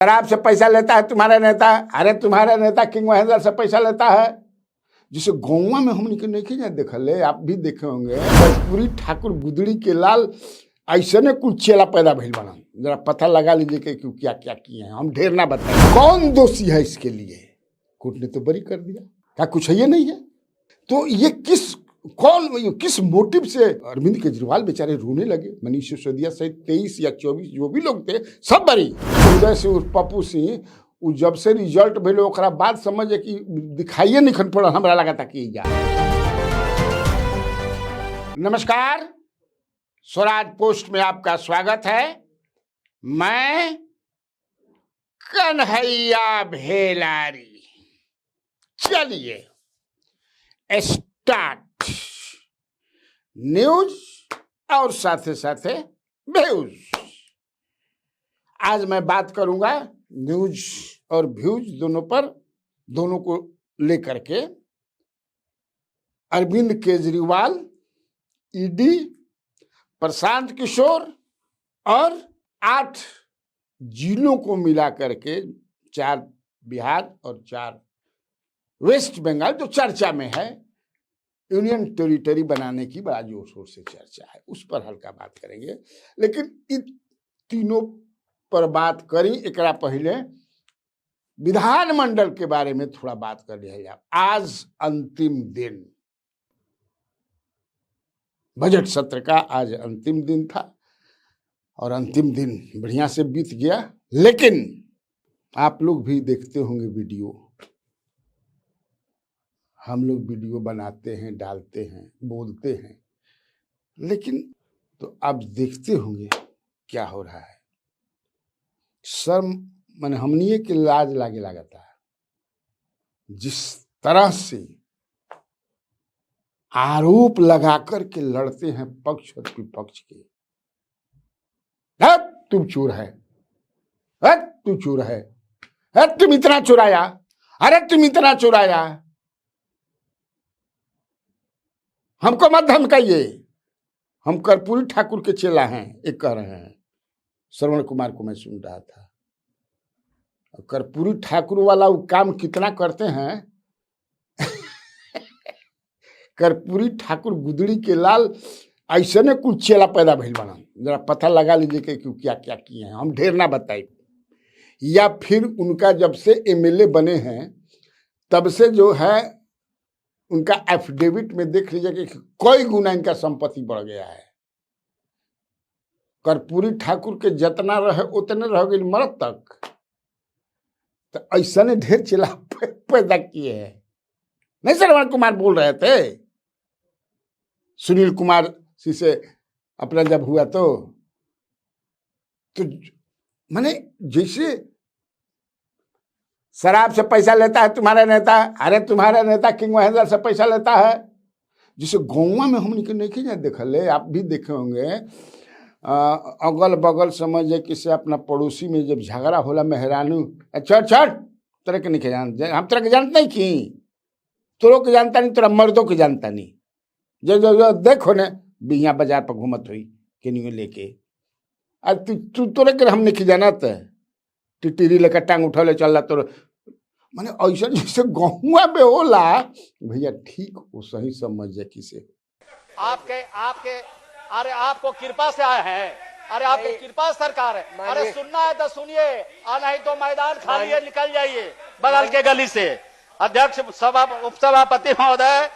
शराब से पैसा लेता है तुम्हारा नेता। अरे तुम्हारा नेता किंग महेंद्र से पैसा लेता है, जिसे गौवा में हमने नहीं जाए देखल, आप भी देखे होंगे। कर्पूरी ठाकुर गुदड़ी के लाल ऐसे ने कुछ चेला पैदा भइल बना। जरा पता लगा लीजिए कि क्या क्या किए हैं, हम ढेर ना बताए। कौन दोषी है इसके लिए? कोर्ट ने तो बरी कर दिया, क्या कुछ है ये नहीं है? तो ये किस मोटिव से अरविंद केजरीवाल बेचारे रोने लगे। मनीष सिसोदिया सहित 23 या 24 जो भी लोग थे सब बरी। उदय सिंह उर्फ पप्पू सिंह जब से रिजल्ट भेले ओकरा बाद समझे कि दिखाइए नहीं पड़ल, हमरा लगा था कि जा। नमस्कार, स्वराज पोस्ट में आपका स्वागत है। मैं कन्हैया भेलारी। चलिए स्टार्ट न्यूज और साथ साथे व्यूज। आज मैं बात करूंगा न्यूज और व्यूज दोनों को लेकर के। अरविंद केजरीवाल, ईडी, प्रशांत किशोर और 8 जिलों को मिला करके 4 बिहार और 4 वेस्ट बंगाल जो चर्चा में है, यूनियन टेरिटरी बनाने की बड़ा जोर शोर से चर्चा है, उस पर हल्का बात करेंगे। लेकिन इन तीनों पर बात करी एकरा पहले विधानमंडल के बारे में थोड़ा बात कर लिया। आज अंतिम दिन, बजट सत्र का आज अंतिम दिन था और अंतिम दिन बढ़िया से बीत गया। लेकिन आप लोग भी देखते होंगे वीडियो, हम लोग वीडियो बनाते हैं, डालते हैं, बोलते हैं, लेकिन तो आप देखते होंगे क्या हो रहा है। शर्म मन हमनिए के लाज लागे लगाता है। जिस तरह से आरोप लगा कर के लड़ते हैं पक्ष और विपक्ष के, तुम चोर है, तू चोर है, तुम इतना चुराया, अरे तुम इतना चुराया, हमको मत धमकाइए, हम कर्पूरी ठाकुर के चेला हैं, एक कह रहे हैं। श्रवण कुमार को मैं सुन रहा था। कर्पूरी ठाकुर वाला वो काम कितना करते हैं। कर्पूरी ठाकुर गुदड़ी के लाल ऐसे ने कुछ चेला पैदा भइल बना। जरा पता लगा लीजिए कि क्या क्या किए हैं, हम ढेर ना बताए। या फिर उनका जब से एमएलए बने हैं तब से जो है उनका एफिडेविट में देख लीजिए कि कई गुना इनका संपत्ति बढ़ गया है। कर्पूरी ठाकुर के जितना रहे उतने रह गए मरद तक। तो ऐसा ने ढेर चेला पैदा किए हैं। नहीं, श्रवण कुमार बोल रहे थे। सुनील कुमार जी से अपना जब हुआ तो माने जैसे शराब से पैसा लेता है तुम्हारा नेता। अरे तुम्हारा नेता किंग महेंद्र से पैसा लेता है, जिसे गौवा में हमने नहीं जाए देखल, आप भी देखे होंगे। अगल बगल समझे किसी अपना पड़ोसी में जब झगड़ा होला मेहरानू, चढ़ तरह के नहीं जानते, हम तरह के जानते नहीं कि तोरो के जानता नहीं, तोरा मर्दों के जानता नहीं। जो देखो ने बिहिया बाजार पर घूमत हुई केनियो लेके, तू तोरे के हम नहीं जानत, टिटिरी लेकर टांग उठले चल रहा। तो माने ऐसा जैसे गहुआ में होला भैया, ठीक वो सही समझे किसे आपके अरे आपको कृपा से आए हैं, अरे आपको कृपा सरकार है। अरे सुनना है तो सुनिए, और नहीं तो मैदान खाली है, निकल जाइए बगल के गली से। अध्यक्ष उपसभापति महोदय,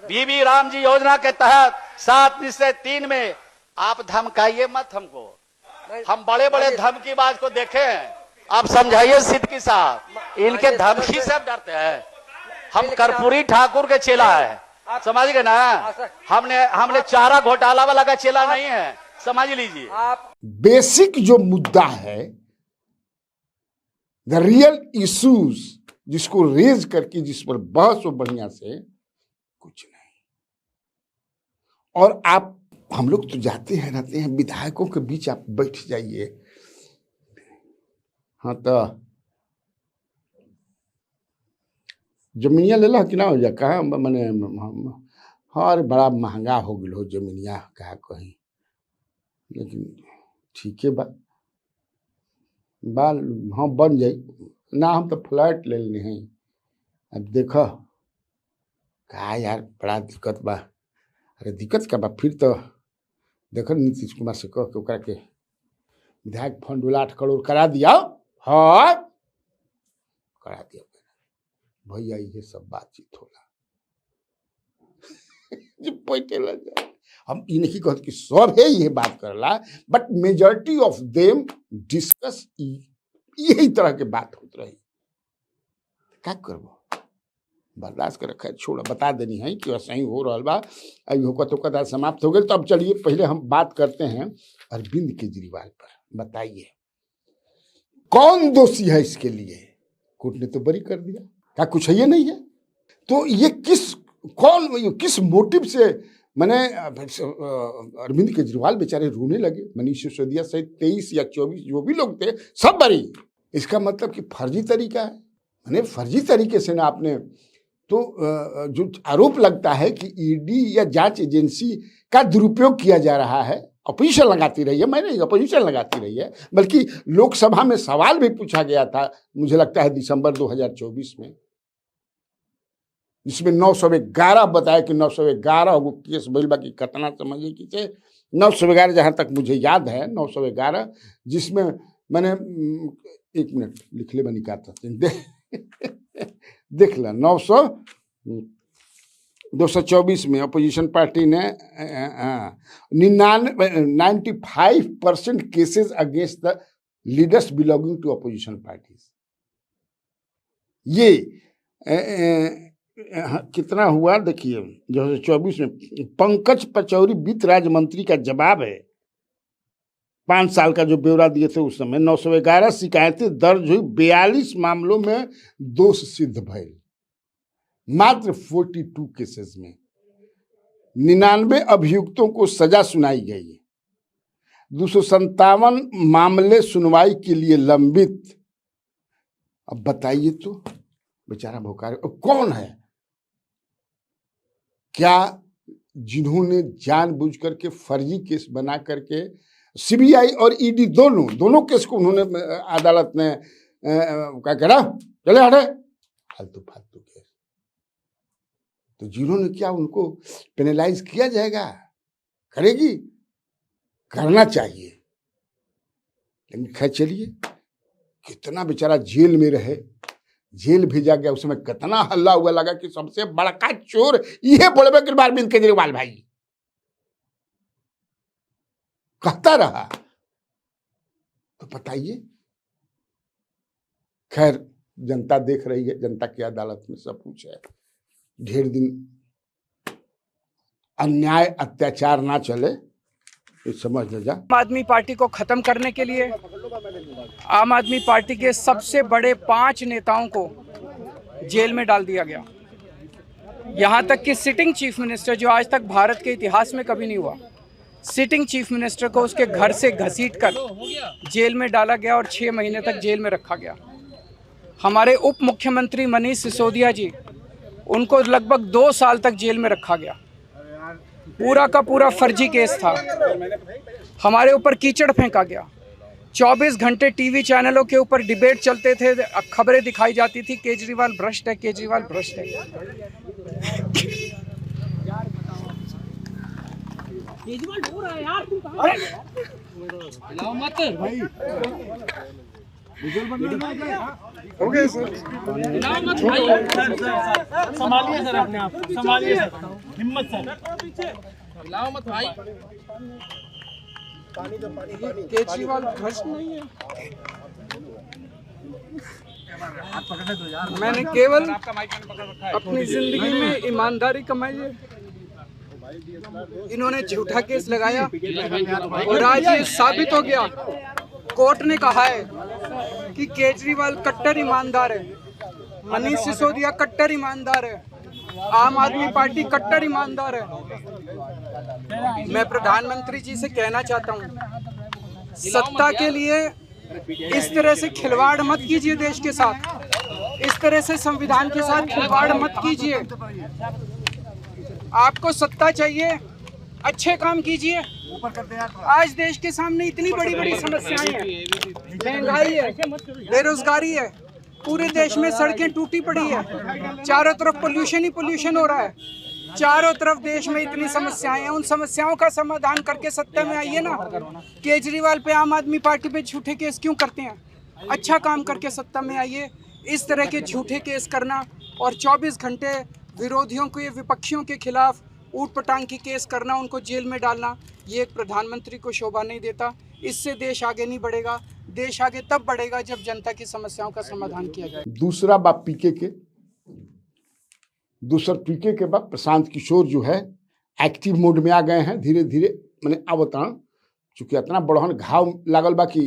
बीबी राम जी योजना के तहत 7 निश्चय 3 में आप धमकाइए मत हमको। हम बड़े बड़े धमकीबाज को देखे हैं, आप समझाइए सिद्दीकी साहब, इनके धमकी से डरते हैं। हम कर्पूरी ठाकुर के चेला है, समझ गए ना। हमने चारा घोटाला वाला का चेला नहीं है, समझ लीजिए। बेसिक जो मुद्दा है, द रियल इश्यूज जिसको रेज करके जिस पर बहस हो बढ़िया से कुछ नहीं। और आप हम लोग तो जाते हैं रहते हैं, विधायकों के बीच आप बैठ जाइए। हाँ तो जमीनिया ले ला कि ना हो जा, कहा मैंने हाँ बड़ा महंगा हो गया हो जमीनिया, कहा कहीं। लेकिन ठीक है बात, बाल हाँ बन जाई ना, हम तो फ्लैट ले लेने हैं। अब देखो का यार बड़ा दिक्कत बा। अरे दिक्कत का बा, फिर तो देखो नीतीश कुमार से कह के ओकरा के विधायक फंड वाला 8 करोड़ करा दिया। हाँ करा दिया भैया, ये सब बातचीत होला जो पैटे लग जाए। हम ये नहीं कहते कि सब है ये बात करला, but majority of them discuss यही तरह के बात होत रही। क्या करबो, बर्दाश्त कर रखा है, छोड़ बता देनी है कि वैसा ही हो रहा बा। अभी होकर तो कदा समाप्त हो गए। तो अब चलिए पहले हम बात करते हैं अरविंद केजरीवाल पर। बताइए कौन दोषी है इसके लिए? कोर्ट ने तो बरी कर दिया, क्या कुछ है ये नहीं है? तो ये किस मोटिव से मैंने अरविंद केजरीवाल बेचारे रोने लगे। मनीष सिसोदिया सहित 23 या 24 जो भी लोग थे सब बरी। इसका मतलब कि फर्जी तरीका है, मैंने फर्जी तरीके से ना आपने तो जो आरोप लगता है कि ईडी या जांच एजेंसी का दुरुपयोग किया जा रहा है। अपोजिशन लगाती रही है, मैंने अपोजिशन लगाती रही है, बल्कि लोकसभा में सवाल भी पूछा गया था, मुझे लगता है दिसंबर 2024 में, जिसमें 911 बताया कि 911 वो केस बिल की कतना समझिए कि 911 जहाँ तक मुझे याद है 911, जिसमें मैंने 1 मिनट लिख ले बनी का देख ला 224 में अपोजिशन पार्टी ने 95% cases against the leaders belonging to opposition parties. ये कितना हुआ देखिए 2024 में। पंकज पचौरी वित्त राज्य मंत्री का जवाब है 5 साल का जो ब्यौरा दिए थे उस समय। 911 शिकायतें दर्ज हुई, 42 मामलों में दोष सिद्ध भइल, मात्र 42 केसेस में 99 अभियुक्तों को सजा सुनाई गई है। 257 मामले सुनवाई के लिए लंबित। अब बताइए तो बेचारा भोकारे कौन है क्या, जिन्होंने जानबूझ करके फर्जी केस बना करके सीबीआई और ईडी दोनों केस को उन्होंने अदालत ने क्या करा, चले हटे फालतू केस। तो जिन्होंने क्या उनको पेनलाइज किया जाएगा, करेगी, करना चाहिए। लेकिन खैर चलिए, कितना बेचारा जेल में रहे, जेल भेजा गया, उसमें कितना हल्ला हुआ लगा कि सबसे बड़का चोर ये बोलबे कि अरविंद केजरीवाल भाई कहता रहा। तो बताइए, खैर जनता देख रही है, जनता की अदालत में सब कुछ है। ढेर दिन अन्याय अत्याचार ना चले, ये समझ ले जा। आम आदमी पार्टी को खत्म करने के लिए आम आदमी पार्टी के सबसे बड़े 5 नेताओं को जेल में डाल दिया गया। यहाँ तक कि सिटिंग चीफ मिनिस्टर, जो आज तक भारत के इतिहास में कभी नहीं हुआ, सिटिंग चीफ मिनिस्टर को उसके घर से घसीटकर जेल में डाला गया और 6 महीने तक जेल में रखा गया। हमारे उप मुख्यमंत्री मनीष सिसोदिया जी, उनको लगभग 2 साल तक जेल में रखा गया। पूरा का पूरा फर्जी केस था। हमारे ऊपर कीचड़ फेंका गया। 24 घंटे टीवी चैनलों के ऊपर डिबेट चलते थे, खबरें दिखाई जाती थी केजरीवाल भ्रष्ट है, केजरीवाल भ्रष्ट है। केजरीवाल हो रहा है यार, तुम कहां हिलाओ मत भाई, हो गए सर, हिलाओ मत भाई, संभालिए सर अपने आप, संभालिए सर, हिम्मत सर, हिलाओ मत भाई। केजरीवाल भ्रष्ट नहीं है। मैंने केवल अपनी जिंदगी में ईमानदारी कमाई है। इन्होंने झूठा केस लगाया और आज ये साबित हो गया। कोर्ट ने कहा है कि केजरीवाल कट्टर ईमानदार है, मनीष सिसोदिया कट्टर ईमानदार है, आम आदमी पार्टी कट्टर ईमानदार है। मैं प्रधानमंत्री जी से कहना चाहता हूँ, सत्ता के लिए इस तरह से खिलवाड़ मत कीजिए, देश के साथ इस तरह से संविधान के साथ खिलवाड़ मत कीजिए। आपको सत्ता चाहिए अच्छे काम कीजिए। आज देश के सामने इतनी बड़ी बड़ी समस्याएं हैं, महंगाई है, बेरोजगारी है, पूरे देश में सड़कें टूटी पड़ी है, चारों तरफ पोल्यूशन ही पोल्यूशन हो रहा है, चारों तरफ देश में इतनी समस्याएं हैं। उन समस्याओं का समाधान करके सत्ता में आइए ना। केजरीवाल पे आम आदमी पार्टी पे झूठे केस क्यों करते हैं? अच्छा काम करके सत्ता में आइए। इस तरह के झूठे केस करना और 24 घंटे विरोधियों के, विपक्षियों के खिलाफ ऊट पटांग की केस करना, उनको जेल में डालना, ये एक प्रधानमंत्री को शोभा नहीं देता। इससे देश आगे नहीं बढ़ेगा। देश आगे तब बढ़ेगा जब जनता की समस्याओं का समाधान किया जाए। दूसरा बात पीके के बाद प्रशांत किशोर जो है एक्टिव मोड में आ गए हैं धीरे धीरे। मैंने अवतरण चूंकि इतना बड़हन घाव लागल बा कि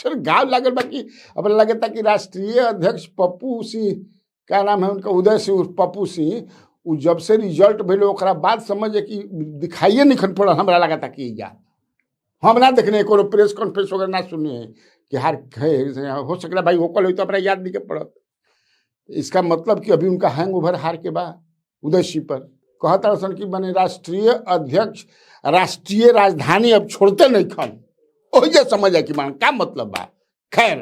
घाव लागल बा कि अब लगता कि राष्ट्रीय अध्यक्ष पप्पू सिंह, क्या नाम है उनका, उदय सिंह पप्पू सिंह, उ जब से रिजल्ट भेलो ओकरा बाद समझे कि दिखाइए नहीं पड़ल। हमरा लगा था कि जा हम ना देखने को प्रेस कॉन्फ्रेंस वगैरह ना सुने हैं कि हार हो सकता भाई होकल हो तो अपना याद नहीं के पड़त। इसका मतलब कि अभी उनका हैंग ओवर हार के बाद उदय सिंह पर कहता सन कि बने राष्ट्रीय अध्यक्ष राष्ट्रीय राजधानी अब छोड़ते नहीं खन, वही समझ है कि मान क्या मतलब बा। खैर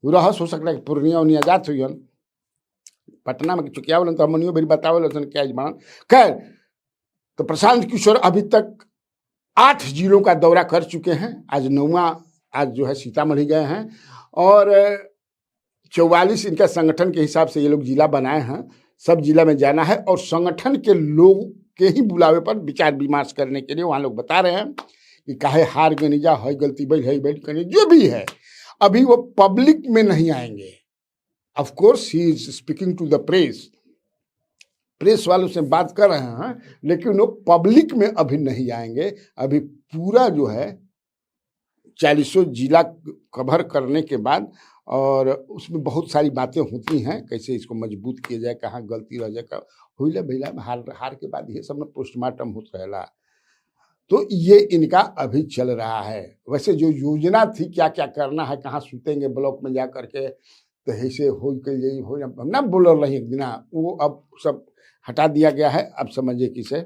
रहस हो सकता है कि पूर्णिया उनिया जात हुई पटना में चुकिया वाले तो हमनियों भी बतावल क्या जमान। खैर तो प्रशांत किशोर अभी तक 8 जिलों का दौरा कर चुके हैं। आज 9वां आज जो है सीतामढ़ी गए हैं और 44 इनका संगठन के हिसाब से ये लोग जिला बनाए हैं। सब जिला में जाना है और संगठन के लोग के ही बुलावे पर विचार विमर्श करने के लिए वहाँ लोग बता रहे हैं कि काहे हार गनी जा है गलती बैठ है बैठ करनी जो भी है। अभी वो पब्लिक में नहीं आएंगे। Of course he is speaking to the press वालों से बात कर रहे हैं, लेकिन वो पब्लिक में अभी नहीं आएंगे। अभी पूरा जो है 40 जिला कवर करने के बाद, और उसमें बहुत सारी बातें होती हैं, कैसे इसको मजबूत किया जाए, कहाँ गलती रह जाए, हुईला भैला में हार के बाद ये सब में पोस्टमार्टम होता रहेला। तो ये इनका अभी चल रहा है। वैसे जो योजना थी क्या क्या करना है, कहाँ सुतेंगे ब्लॉक में जा करके, तो ऐसे हो के हो ना बोल रही एक दिन, वो अब सब हटा दिया गया है। अब समझिए कि से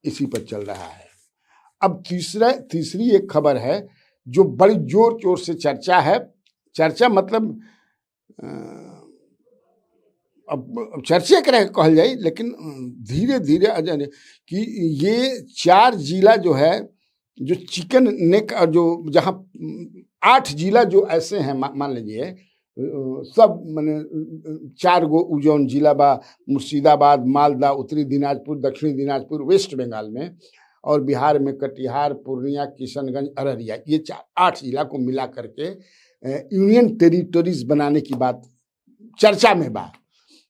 इसी पर चल रहा है। अब तीसरी एक खबर है जो बड़ी जोर शोर से चर्चा है। चर्चा मतलब अब चर्चा करे कहल जाए, लेकिन धीरे धीरे अजय कि ये 4 जिला जो है जो चिकन नेक, जो जहाँ 8 जिला जो ऐसे हैं, मान लीजिए सब मैंने 4 गो उजौन जिला बा, मुर्शिदाबाद, मालदा, उत्तरी दिनाजपुर, दक्षिणी दिनाजपुर वेस्ट बंगाल में, और बिहार में कटिहार, पूर्णिया, किशनगंज, अररिया, ये 8 जिला को मिला करके यूनियन टेरिटरीज बनाने की बात चर्चा में बा।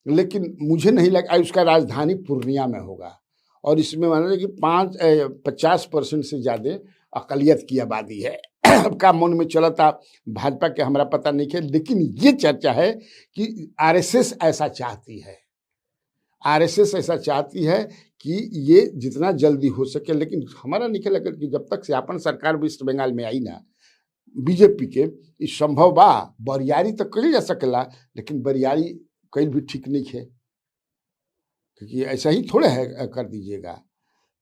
लेकिन मुझे नहीं लगा उसका राजधानी पूर्णिया में होगा। और इसमें मान लीजिए कि 50% से ज़्यादा अकलियत की आबादी है। का मन में चला था भाजपा के, हमारा पता नहीं है, लेकिन ये चर्चा है कि आरएसएस ऐसा चाहती है। आरएसएस ऐसा चाहती है कि ये जितना जल्दी हो सके, लेकिन हमारा नहीं लगा कि जब तक से अपन सरकार वेस्ट बंगाल में आई ना बीजेपी के, ये संभव बा। बरियारी तो करी जा सकेला, लेकिन बरियारी कहीं भी ठीक नहीं है, क्योंकि ऐसा ही थोड़े है कर दीजिएगा।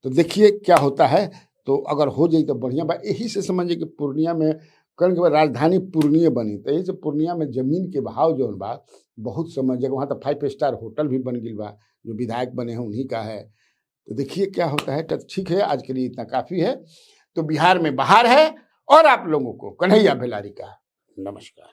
तो देखिए क्या होता है। तो अगर हो जाए तो बढ़िया बा। यही से समझिए कि पूर्णिया में कल के बाद राजधानी पूर्णिया बनी, तो यही से पूर्णिया में जमीन के भाव जो बा बहुत समझिएगा। वहाँ तो 5 स्टार होटल भी बन गई बा, जो विधायक बने हैं उन्हीं का है। तो देखिए क्या होता है। तो ठीक है, आज के लिए इतना काफ़ी है। तो बिहार में बाहर है, और आप लोगों को कन्हैया बेलारी का नमस्कार।